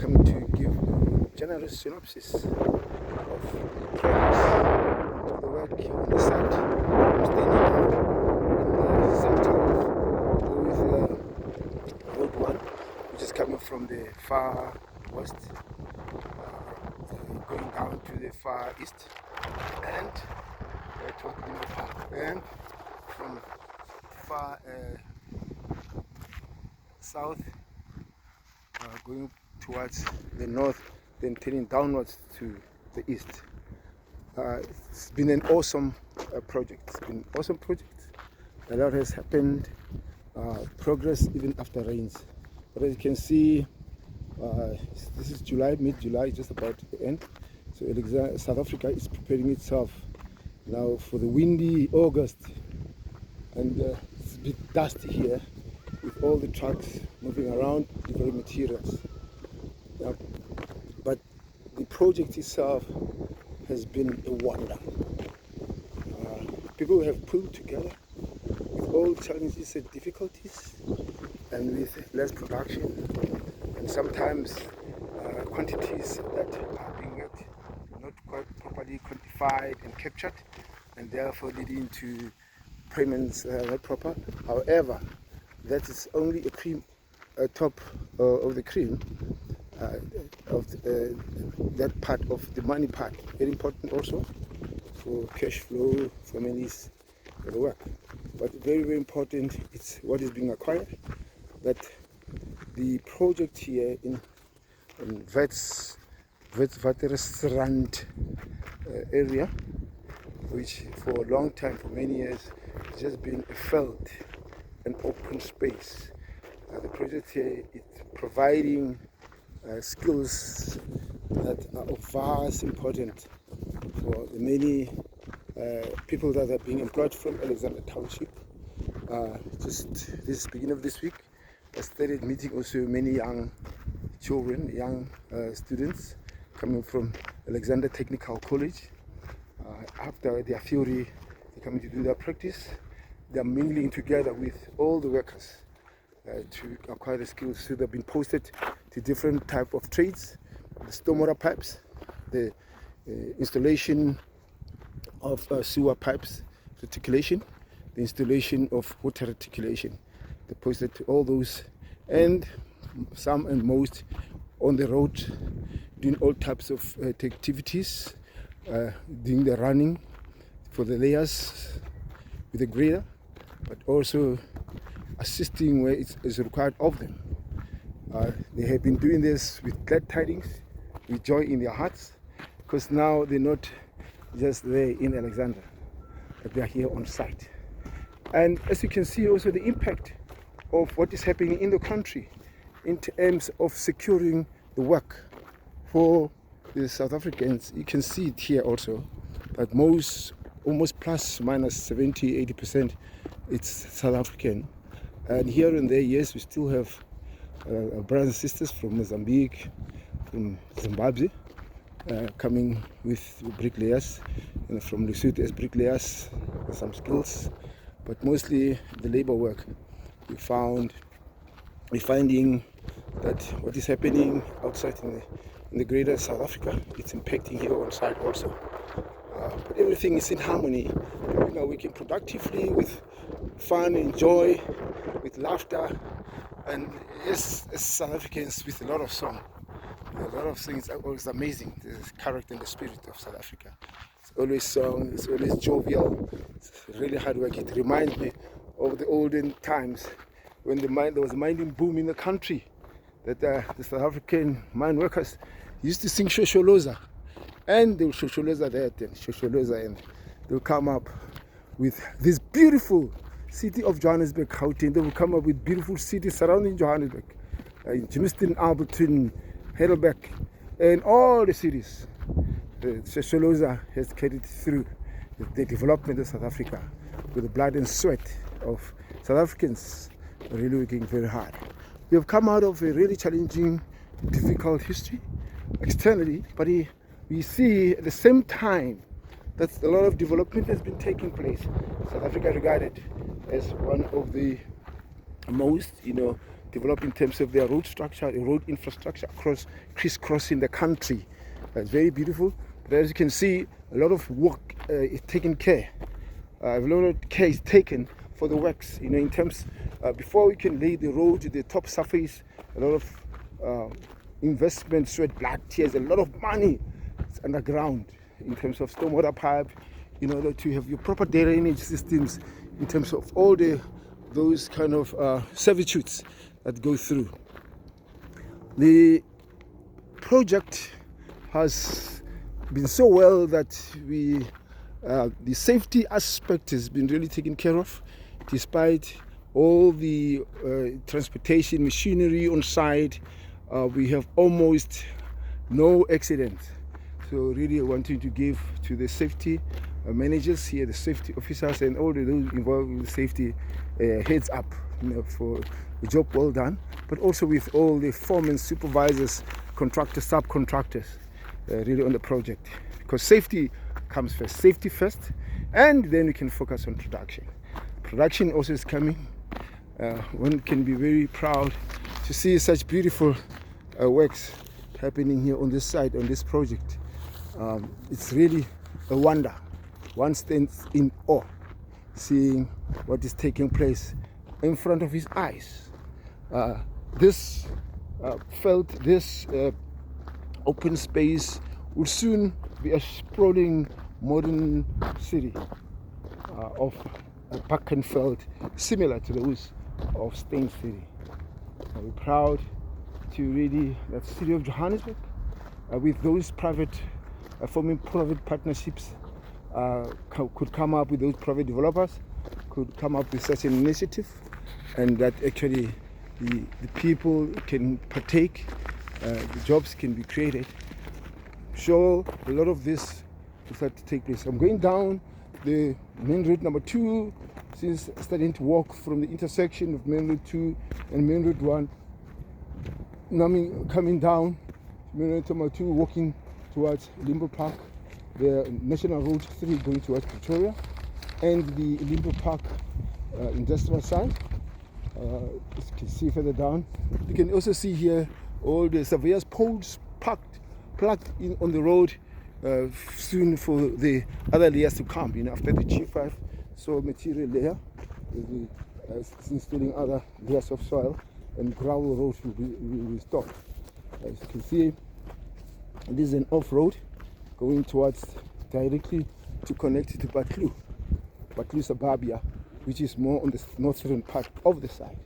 coming to give a generous synopsis of progress to the work on the site. I'm standing in the center with Road 1, which is coming from the far west, going down to the far east, and from far south, going towards the north, then turning downwards to the east. It's been an awesome project. It's been an awesome project. A lot has happened. Progress even after rains. But as you can see, this is July, mid-July, just about to end. So South Africa is preparing itself now for the windy August. And it's a bit dusty here with all the trucks moving around delivering materials. But the project itself has been a wonder. People have pulled together with all challenges and difficulties, and with less production, and sometimes quantities that are being not quite properly quantified and captured, and therefore leading to payments not proper. However, that is only a cream, top of the cream of that part of the money part. Very important also for cash flow, families, for the work. But very, very important, it's what is being acquired. That the project here in Witwatersrand area, which for a long time, for many years, has just been a felt and open space. The project here is providing skills that are of vast importance for the many people that are being employed from Alexandra Township. Just this beginning of this week, I started meeting also many young children, young students coming from Alexandra Technical College. After their theory, they're coming to do their practice. They're mingling together with all the workers to acquire the skills. So they've been posted to different type of trades: the stormwater pipes, the installation of sewer pipes reticulation, the installation of water reticulation. They posted to all those, and some and most on the road, doing all types of activities, doing the running for the layers with the grader, but also assisting where it is required of them. They have been doing this with glad tidings, with joy in their hearts, because now they're not just there in Alexandra, but they are here on site. And as you can see also the impact of what is happening in the country in terms of securing the work for the South Africans. You can see it here also, but almost plus minus 70-80% it's South African. And here and there, yes, we still have brothers and sisters from Mozambique, from Zimbabwe, coming with bricklayers, and from Lesotho as bricklayers with some skills. But mostly the labor work, we're finding that what is happening outside in the greater South Africa, it's impacting here on site also. But everything is in harmony. You know, we can productively, with fun and joy, with laughter, and yes, as South Africans, with a lot of song. A lot of things are always amazing. The character and the spirit of South Africa. It's always song, it's always jovial, it's really hard work. It reminds me of the olden times when there was a mining boom in the country, that the South African mine workers used to sing Shosholoza, and they will Shosholoza that and Shosholoza, and they'll come up with this beautiful city of Johannesburg, Gauteng. They will come up with beautiful cities surrounding Johannesburg, Germiston, Alberton, Heidelberg, and all the cities. The Shosholoza has carried through the development of South Africa with the blood and sweat of South Africans really working very hard. We have come out of a really challenging, difficult history externally, but we see at the same time that a lot of development has been taking place. South Africa regarded as one of the most, develop in terms of their road structure, road infrastructure crisscrossing the country. It's very beautiful. But as you can see, a lot of work is taken care. A lot of care is taken for the works. In terms before we can lay the road to the top surface, a lot of investment, sweat, blood, tears, a lot of money is underground in terms of stormwater pipe, in order to have your proper drainage systems, in terms of all those kind of servitudes that go through. The project has been so well that the safety aspect has been really taken care of, despite all the transportation machinery on site. We have almost no accidents. So really wanting to give to the safety managers here, the safety officers, and all those involved with safety heads up, for the job well done, but also with all the foremen, supervisors, contractors, subcontractors, really on the project, because safety comes first. Safety first, and then we can focus on production. Production also is coming. One can be very proud to see such beautiful works happening here on this site, on this project. It's really a wonder. One stands in awe seeing what is taking place in front of his eyes. This open space will soon be a sprawling modern city of Brackenfell, similar to those of Steyn City. We're proud to really, that city of Johannesburg, with those forming private partnerships, could come up with those private developers, could come up with such an initiative, and that actually the people can partake, the jobs can be created. So a lot of this will start to take place. I'm going down the main road number 2, since starting to walk from the intersection of main road 2 and main road 1. Now I'm coming down main road number 2, walking towards Limbo Park, the National Road 3 going towards Pretoria, and the Limbo Park industrial site. As you can see further down, you can also see here all the surveyors poles plugged in on the road, soon for the other layers to come. After the G5 soil material layer, installing other layers of soil, and gravel roads will be restored. As you can see, this is an off-road going towards directly to connect to Batlu Suburbia, which is more on the northern part of the site.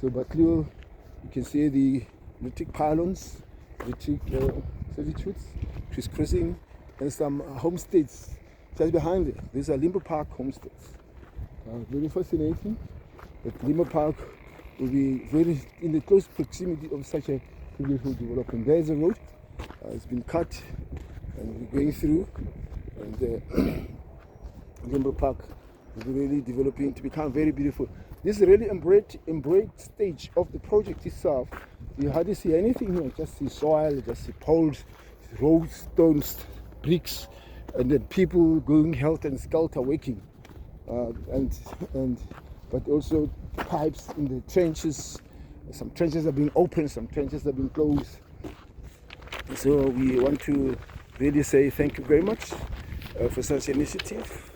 So Batlu, you can see the electric pylons, electric servitudes, crisscrossing, and some homesteads just behind it. These are Limbo Park homesteads. Very fascinating that Limbo Park will be very in the close proximity of such a beautiful development. There is a road, it's been cut, and we're going through, and Limbo Park is really developing to become very beautiful. This is really embraced stage of the project itself. You hardly see anything here, just see soil, just see poles, roads, stones, bricks, and then people going helter and skelter working, but also pipes in the trenches. Some trenches are being opened, some trenches are being closed. So we want to really say thank you very much for such an initiative,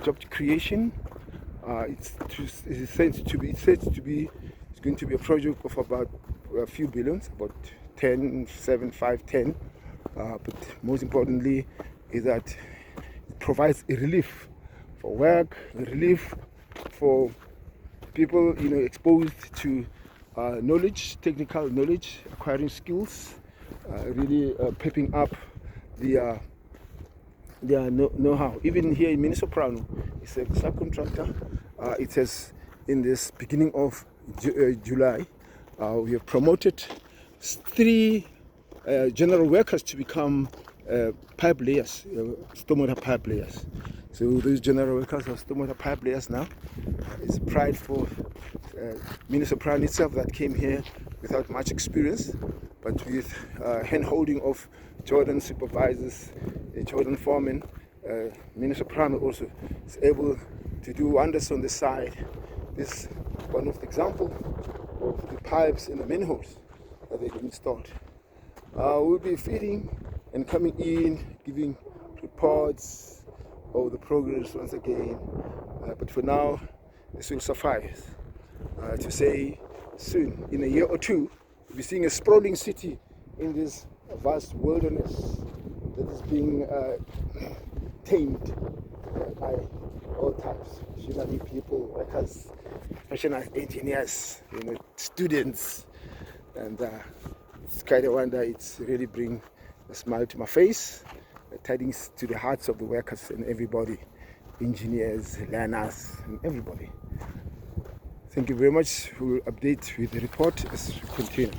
job creation. It's going to be a project of about a few billions, about 10, 7, 5, 10. But most importantly is that it provides a relief for work, a relief for people exposed to knowledge, technical knowledge, acquiring skills, really pepping up their know-how. Even here in Minisoprano, it's a subcontractor. It says in this beginning of July, we have promoted 3 general workers to become pipe layers, stormwater pipe layers. So those general workers are stormwater pipe layers now. It's pride for Minisoprano itself that came here without much experience, but with hand-holding of Jordan supervisors, Jordan foreman. Minisoprano also is able to do wonders on the side. This is one of the examples of the pipes and the manholes that they've installed. We'll be feeding and coming in, giving reports of the progress once again. But for now, this will suffice to say soon, in a year or two, we'll be seeing a sprawling city in this vast wilderness that is being tamed by all types, machinery people, workers, professional engineers, students, and it's quite a wonder. It's really bring a smile to my face, tidings to the hearts of the workers and everybody, engineers, learners, and everybody. Thank you very much. We will update with the report as we continue.